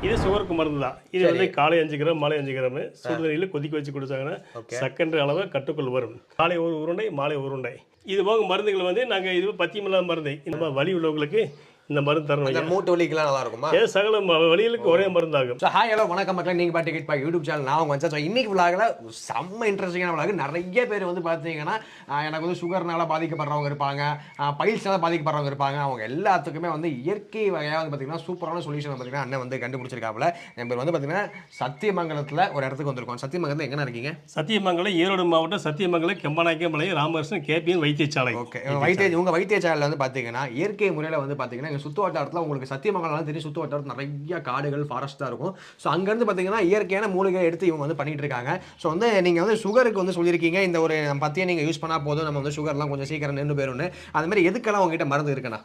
இது சுகருக்கு மருந்து தான். இது வந்து காலை 5 கிராம், மாலை 5 கிராம் சுடுதண்ணியில் கொதிக்க வச்சு குடிச்சாங்கன்னா சர்க்கரை அளவு கட்டுக்குள் வரும். காலை ஒரு உருண்டை, மாலை ஒரு உருண்டை. இது போக மருந்துகள் வந்து நாங்கள் இது பத்தியமில்லாத மருந்து. இந்த வலி உள்ளவங்களுக்கு இந்த மருந்து தரணும். மூட்டு வலிக்கெல்லாம் நல்லா இருக்குமா? சகல வலிகளுக்கு ஒரே மருந்தாகும். ஹாய் ஹலோ வணக்கம் மக்களே, நீங்கள் பாட்டு டிக்கெட் பாக் யூடியூப் சேனல் நான் உங்கள் வச்சா. இன்னைக்கு விளாகில் செம்ம இன்ட்ரெஸ்டிங்கான விளாகு. நிறைய பேர் வந்து பார்த்தீங்கன்னா எனக்கு வந்து சுகர்னால பாதிக்கப்படுறவங்க இருப்பாங்க, பைல்ஸ்னால பாதிக்கப்படுறவங்க இருப்பாங்க. அவங்க எல்லாத்துக்குமே வந்து இயற்கை வகையாக வந்து பார்த்தீங்கன்னா சூப்பரான சொல்யூஷன் பார்த்தீங்கன்னா அண்ணன் வந்து கண்டுபிடிச்சிருக்காப்புல. என் பேர் வந்து பார்த்தீங்கன்னா சத்தியமங்கலத்தில் ஒரு இடத்துக்கு வந்திருக்கோம். சத்தியமங்கலத்தில் எங்கே இருக்கீங்க? சத்தியமங்கலம் ஈரோடு மாவட்டம் சத்தியமங்கலம் கெம்பநாயக்கம்பாளையம் ராமகிருஷ்ணன் கேபிஎன் வைத்தியசாலை. ஓகே, உங்கள் வைத்தியசாலையில் வந்து பார்த்தீங்கன்னா இயற்கை முறையில் வந்து பார்த்தீங்கன்னா சுற்று வட்டாரத்தில் உங்களுக்கு சத்தியமங்கலம் தெரியும். சுற்று வட்டாரத்தில் நிறைய காடுகள் ஃபாரஸ்ட்டாக இருக்கும். ஸோ அங்கேருந்து பார்த்தீங்கன்னா இயற்கையான மூலிகை எடுத்து இவங்க வந்து பண்ணிட்டு இருக்காங்க. ஸோ வந்து நீங்கள் வந்து சுகருக்கு வந்து சொல்லியிருக்கீங்க இந்த ஒரு பத்தியை நீங்கள் யூஸ் பண்ணால் போதும், நம்ம வந்து சுகர்லாம் கொஞ்சம் சீக்கிரம் நின்று போயிடும்னு. அது மாதிரி எதுக்கெல்லாம் உங்ககிட்ட மருந்து இருக்குண்ணா?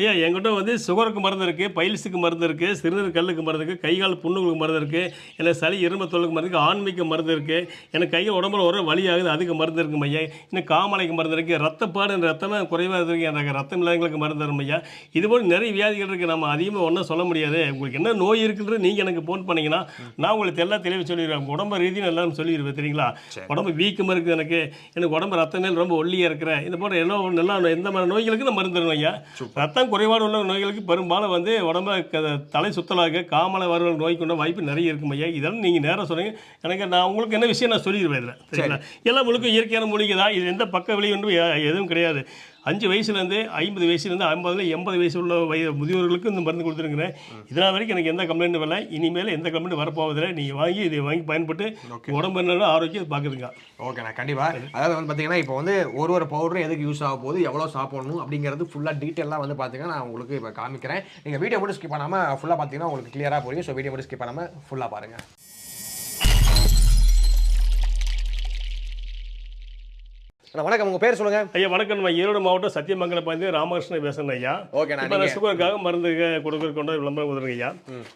ஐயா, என்கிட்ட வந்து சுகருக்கு மருந்து இருக்குது, பைல்ஸுக்கு மருந்து இருக்குது, சிறுநீர் கல்லுக்கு மருந்து இருக்குது, கைகால் புண்ணுகளுக்கு மருந்து இருக்குது, எனக்கு சளி இருமல் தொல்லுக்கு மருந்து இருக்குது, ஆன்மீக மருந்து இருக்குது, எனக்கு கையில் உடம்புல ஒரு வலி ஆகுது அதுக்கு மருந்து இருக்கும் ஐயா. இன்னும் காமலைக்கு மருந்து இருக்குது, ரத்தப்பாடு ரத்தமே குறைவாக இருக்குது எனக்கு ரத்தம் இல்லாதவங்களுக்கு மருந்து தரும் ஐயா. இதுபோல் நிறைய வியாதிகள் இருக்குது. நம்ம அதிகமாக ஒன்றும் சொல்ல முடியாது. உங்களுக்கு என்ன நோய் இருக்குன்றது நீங்கள் எனக்கு ஃபோன் பண்ணிங்கன்னா நான் உங்களுக்கு எல்லாம் தெளிவாக சொல்லிடுவேன். உடம்பு ரீதியும் எல்லாரும் சொல்லிடுவேன். தெரியுங்களா? உடம்பு வீக்கமாக இருக்குது, எனக்கு உடம்பு ரத்தமே ரொம்ப ஒல்லியாக இருக்கிறேன், இது போன்ற எல்லாம் எந்த மாதிரி நோய்களுக்கு நான் மருந்து தருவேன் ஐயா. ரத்தம் குறைபாடு உள்ள நோய்களுக்கு பெரும்பாலும் வந்து உடம்பு தலை சுத்தலாக காமலை வர நோய் கொண்ட வாய்ப்பு நிறைய இருக்கும் ஐயா. இதெல்லாம் நீங்கள் நேராக சொல்லுங்க, எனக்கு நான் உங்களுக்கு என்ன விஷயம் நான் சொல்லிடுவேன். இதில் சரிங்களா? எல்லாம் முழுக்க இயற்கையான மூலிகை தான். இது எந்த பக்க விலை ஒன்றும் எதுவும் கிடையாது. 5 வயசுலேருந்து 50 வயசுலேருந்து 50 80 வயசு உள்ள முதியோர்களுக்கு இந்த மருந்து கொடுத்துருக்குறேன். இதனால் வரைக்கும் எனக்கு எந்த கம்ப்ளைண்ட்டும் வரல, இனிமேல் எந்த கம்ப்ளைண்ட் வரப்போவதில்லை. நீங்கள் இதை வாங்கி பயன்பட்டு உடம்பு என்ன ஆரோக்கியம் பார்க்குறீங்க. ஓகேண்ணா, கண்டிப்பாக. அதாவது வந்து பார்த்தீங்கன்னா இப்போ வந்து ஒரு பவுடரும் எதுக்கு யூஸ் ஆக போகுது, எவ்வளோ சாப்பிடணும் அப்படிங்கிறது ஃபுல்லாக டீட்டெயிலாக வந்து பார்த்தீங்கன்னா நான் உங்களுக்கு இப்போ காமிக்கிறேன். நீங்கள் வீடியோ மட்டும் ஸ்கிப் பண்ணாமல் ஃபுல்லாக பார்த்தீங்கன்னா உங்களுக்கு கிளியராக புரியும். ஸோ வீடியோ மட்டும் ஸ்கிப் பண்ணாமல் ஃபுல்லாக பாருங்கள். வணக்கம், உங்கள் பேர் சொல்லுங்க ஐயா. வணக்கம், நம்ம ஈரோடு மாவட்டம் சத்தியமங்கலம் பார்த்து ராமகிருஷ்ணன் பேசுகிறேன் ஐயா. ஓகே, நான் சுகருக்காக மருந்து கொடுக்குற விளம்பரம் கொடுக்குறேங்க ஐயா.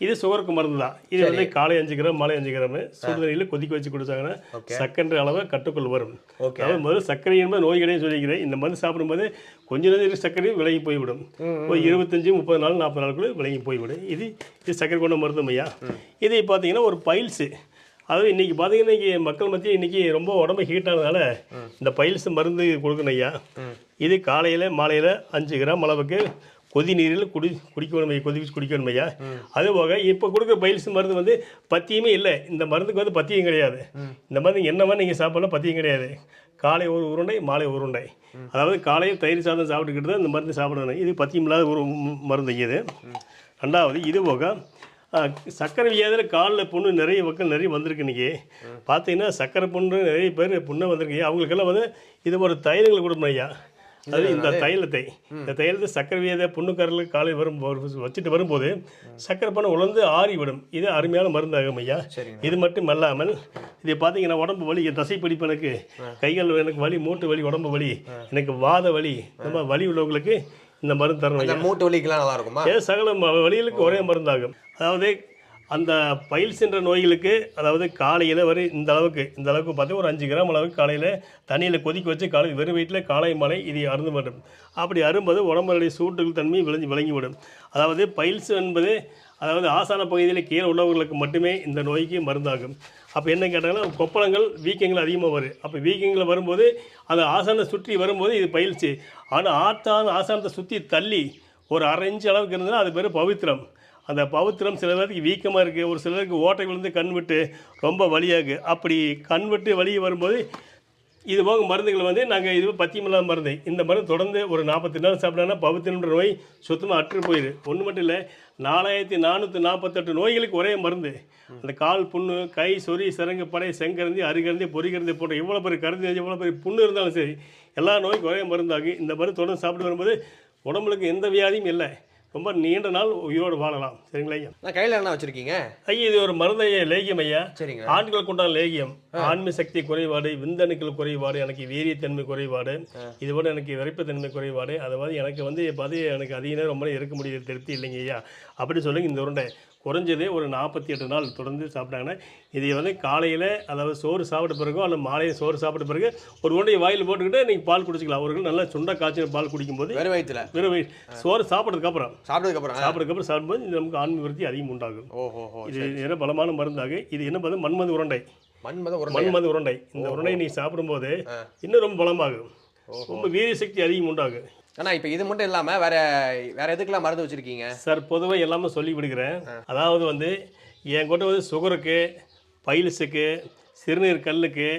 இது சுகருக்கு மருந்து தான். இது வந்து காலை 5 கிராம், மாலை 5 கிராம் சுடுதண்ணியில் கொதிக்க வச்சு குடிச்சாங்கன்னா சர்க்கரை அளவு கட்டுக்குள் வரும். அதாவது முதல்ல சர்க்கரை என்பது நோய் கிடையாது சொல்லிக்கிறேன். இந்த மருந்து சாப்பிடும்போது கொஞ்ச நேரம் சர்க்கரையும் விலகி போய்விடும். 25 30 நாள் 40 நாளுக்குள்ள விலகி போய்விடும். இது சர்க்கரை கொண்ட மருந்து ஐயா. இதை பார்த்தீங்கன்னா ஒரு பைல்ஸு, அதாவது இன்றைக்கி பார்த்தீங்கன்னா இன்றைக்கி மக்கள் மத்தியில் இன்றைக்கி ரொம்ப உடம்பு ஹீட்டானதுனால இந்த பைல்ஸ் மருந்து கொடுக்கணும் ஐயா. இது காலையில் மாலையில் 5 கிராம் அளவுக்கு கொதி நீரில் குடிக்கணும், கொதிச்சு குடிக்கணும் ஐயா. அதுபோக இப்போ கொடுக்குற பைல்ஸ் மருந்து வந்து பத்தியமே இல்லை. இந்த மருந்துக்கு வந்து பத்தியம் கிடையாது. இந்த மருந்து என்ன மாதிரி நீங்கள் சாப்பிடலாம், பத்தியம் கிடையாது. காலை ஒரு உருண்டை, மாலை ஒரு உருண்டை. அதாவது காலையில் தயிர் சாதம் சாப்பிட்டுக்கிட்டு தான் இந்த மருந்து சாப்பிடணும். இது பத்தியம் இல்லாத ஒரு மருந்து இது. ரெண்டாவது இது போக சர்க்கரை வியாதியில் காலில் புண்ணு நிறைய மக்கள் நிறைய வந்திருக்கு. இன்றைக்கி பார்த்தீங்கன்னா சர்க்கரை புண்ணு நிறைய பேர் புண்ணை வந்திருக்கு. அவங்களுக்கெல்லாம் வந்து இது ஒரு தைலங்கள் கொடுக்கணும் ஐயா. அது இந்த தைலத்தை சர்க்கரை வியாதியை புண்ணுக்காரர்களுக்கு காலையில் வச்சுட்டு வரும்போது சர்க்கரை பண்ண உலர்ந்து ஆறி விடும். இது அருமையான மருந்தாகும் ஐயா. இது மட்டும் அல்லாமல் இது பார்த்தீங்கன்னா உடம்பு வலி, தசைப்பிடிப்பு, எனக்கு கைகள் எனக்கு வலி, மூட்டு வலி, உடம்பு வலி, எனக்கு வாத வலி, நம்ம வலி உள்ளவங்களுக்கு இந்த மருந்து தரணும். மூட்டு வலிக்கெல்லாம் நல்லா இருக்குமா? சகல வலிகளுக்கு ஒரே மருந்தாகும். அதாவது அந்த பைல்ஸ் என்ற நோய்களுக்கு அதாவது காலையில் இந்த அளவுக்கு பார்த்தா ஒரு 5 கிராம் அளவுக்கு காலையில் தண்ணியில் கொதிக்க வச்சு காலை வெறும் வீட்டில் காலை மாலை இதை அருந்து வேண்டும். அப்படி அரும்போது உடம்புடைய சூட்டுகள் தன்மை விளங்கிவிடும். அதாவது பைல்ஸ் என்பது அதாவது ஆசான பகுதியில் கீழே உள்ளவர்களுக்கு மட்டுமே இந்த நோய்க்கு மருந்தாகும். அப்போ என்ன கேட்டாங்கன்னா கொப்பளங்கள் வீக்கங்கள் அதிகமாக வரும். அப்போ வீக்கங்கள் வரும்போது அந்த ஆசானை சுற்றி வரும்போது இது பயில்ச்சு. ஆனால் ஆசானத்தை சுற்றி தள்ளி ஒரு 1/2 இன்ச் அளவுக்கு இருந்ததுன்னா அது பேர் பவித்திரம். அந்த பவித்திரம் சில பேருக்கு வீக்கமாக இருக்குது, ஒரு சிலருக்கு ஓட்டை விழுந்து கண் விட்டு ரொம்ப வலியாகு. அப்படி கண் விட்டு வலி வரும்போது இது போக மருந்துகள் வந்து நாங்கள் இது பத்தியமில்லாத மருந்து. இந்த மருந்து தொடர்ந்து ஒரு 40 நாள் சாப்பிட்டோன்னா பவித்திரன்ற நோய் சுத்தமாக அற்று போயிடுது. ஒன்று மட்டும் இல்லை, 4448 நோய்களுக்கு ஒரே மருந்து. அந்த கால் புண்ணு, கை சொறி, சிறங்கு படை, செங்கருந்தி, அருகருந்தி, பொறிகருந்தி போன்ற எவ்வளோ பெரிய கருந்தி, எவ்வளோ பெரிய புண்ணு இருந்தாலும் சரி எல்லா நோய்க்கும் ஒரே மருந்தாகும். இந்த மருந்து தொடர்ந்து சாப்பிட்டு வரும்போது உடம்புக்கு எந்த வியாதியும் இல்லை, ரொம்ப நீண்ட நாள் உயிரோடு வாழலாம். சரிங்களா ஐயா? நான் கையில் என்ன வச்சுருக்கீங்க ஐயா? இது ஒரு மருந்து ஐயா, லேகியம் ஐயா. சரிங்க. ஆண்களுக்கு உண்டான லேகியம். ஆண்மை சக்தி குறைபாடு, விந்தணுக்கள் குறைபாடு, எனக்கு வீரியத்தன்மை குறைபாடு, இதுபோல எனக்கு விரைப்புத்தன்மை குறைபாடு, அதாவது எனக்கு வந்து எனக்கு அதிக நேரம் ரொம்ப இருக்க முடியாது, திருப்தி இல்லைங்க ஐயா. அப்படி சொல்லுங்க. இந்த உருண்டை குறைஞ்சதே ஒரு 48 நாள் தொடர்ந்து சாப்பிட்டாங்கன்னா இது வந்து காலையில் அதாவது சோறு சாப்பிட்ட பிறகோ அல்லது மாலையில் சோறு சாப்பிட்ட பிறகு ஒரு உருண்டை வாயில் போட்டுக்கிட்டு நீங்கள் பால் குடிச்சிக்கலாம். அவர்கள் நல்லா சுண்ட காய்ச்சின பால் குடிக்கும்போது வெறும் வயிற்றுல சோறு சாப்பிட்றதுக்கப்புறம் சாப்பிட்டதுக்கப்புறம் சாப்பிடும்போது இது நமக்கு ஆன்மீக விருத்தி அதிகம் உண்டாகும். ஓஹோ. இது என்ன பலமான மருந்தாக. இது என்ன பார்த்தா மண்மது உருண்டை. மண்மது உருண்டை. இந்த உருண்டையை நீ சாப்பிடும்போது இன்னும் ரொம்ப பலமாகும், ரொம்ப வீரிய சக்தி அதிகம் உண்டாகும். ஆனால் இப்போ இது மட்டும் இல்லாமல் வேற எதுக்கெல்லாம் மருந்து வச்சுருக்கீங்க சார்? பொதுவாக எல்லாமே சொல்லி விடுகிறேன். அதாவது வந்து என் கூட வந்து சுகருக்கு, பைல்ஸுக்கு, சிறுநீர் கல்லுக்கு,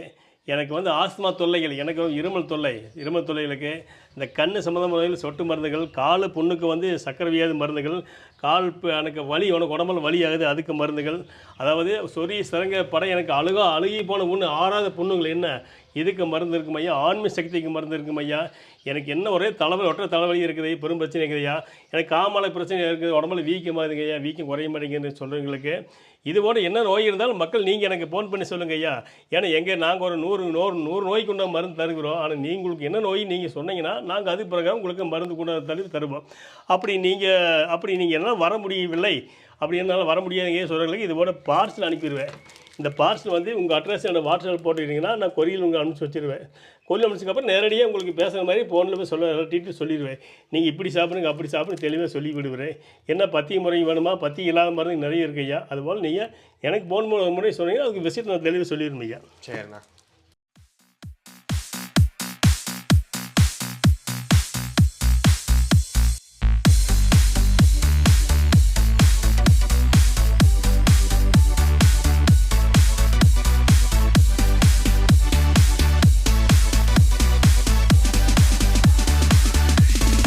எனக்கு வந்து ஆஸ்துமா தொல்லைகள், எனக்கு இருமல் தொல்லைகளுக்கு, இந்த கண் சம்மந்தமான சொட்டு மருந்துகள், கால் புண்ணுக்கு வந்து சக்கரை வியாதி மருந்துகள், எனக்கு வலி, உனக்கு உடம்புல வலி ஆகுது அதுக்கு மருந்துகள், அதாவது சொறி சிறங்க படம் எனக்கு அழுகி போன புண்ணு, ஆறாத புண்ணுங்கள் என்ன இதுக்கு மருந்து இருக்கும் ஐயா. ஆன்மீக சக்திக்கு மருந்து இருக்கும் ஐயா. எனக்கு என்ன ஒரே ஒற்றை தலைவலி இருக்குது, பெரும் பிரச்சனை இருக்குது ஐயா. எனக்கு காமாலை பிரச்சனை இருக்குது, உடம்புல வீக்கமாக இருக்குங்க ஐயா, வீக்கம் குறைய மாட்டேங்குதுன்னு சொல்கிறவங்களுக்கு இது போல என்ன நோய் இருந்தாலும் மக்கள் நீங்கள் எனக்கு ஃபோன் பண்ணி சொல்லுங்கள் ஐயா. ஏன்னா நாங்கள் ஒரு 100 நோய்க்கு உண்டான மருந்து தருகிறோம். ஆனால் உங்களுக்கு என்ன நோய் நீங்கள் சொன்னீங்கன்னா நாங்கள் அது பிரகாரம் உங்களுக்கு மருந்து கூட தருவோம். அப்படி நீங்கள் என்ன வர முடியவில்லை, அப்படி என்னால் வர முடியாதுங்க சொல்கிறவங்களுக்கு இது போல பார்சல் அனுப்பிடுவேன். இந்த பார்சல் வந்து உங்கள் அட்ரஸ் என்னோட வாட்ஸ்அப்பில் போட்டுக்கிட்டிங்கன்னா நான் கொரியல் உங்களுக்கு அனுப்பிச்சி வச்சுருவேன். கொரியல் அனுப்பிச்சதுக்கப்புறம் நேரடியாக உங்களுக்கு பேசுகிற மாதிரி ஃபோனில் போய் டீட்டெயில் சொல்லிடுவேன். நீங்கள் இப்படி சாப்பிடுங்க அப்படி சாப்பிடுங்க தெளிவாக சொல்லி விடுவேன். என்ன பத்திய முறை வேணுமா, பத்தி இல்லாத மருந்து நிறைய இருக்கு ஐயா. அதுபோல் நீங்கள் எனக்கு ஃபோன் முறை சொன்னீங்கன்னா அதுக்கு விஷயத்தை நான் தெளிவாக சொல்லிடுவேன் ஐயா. சரிண்ணா.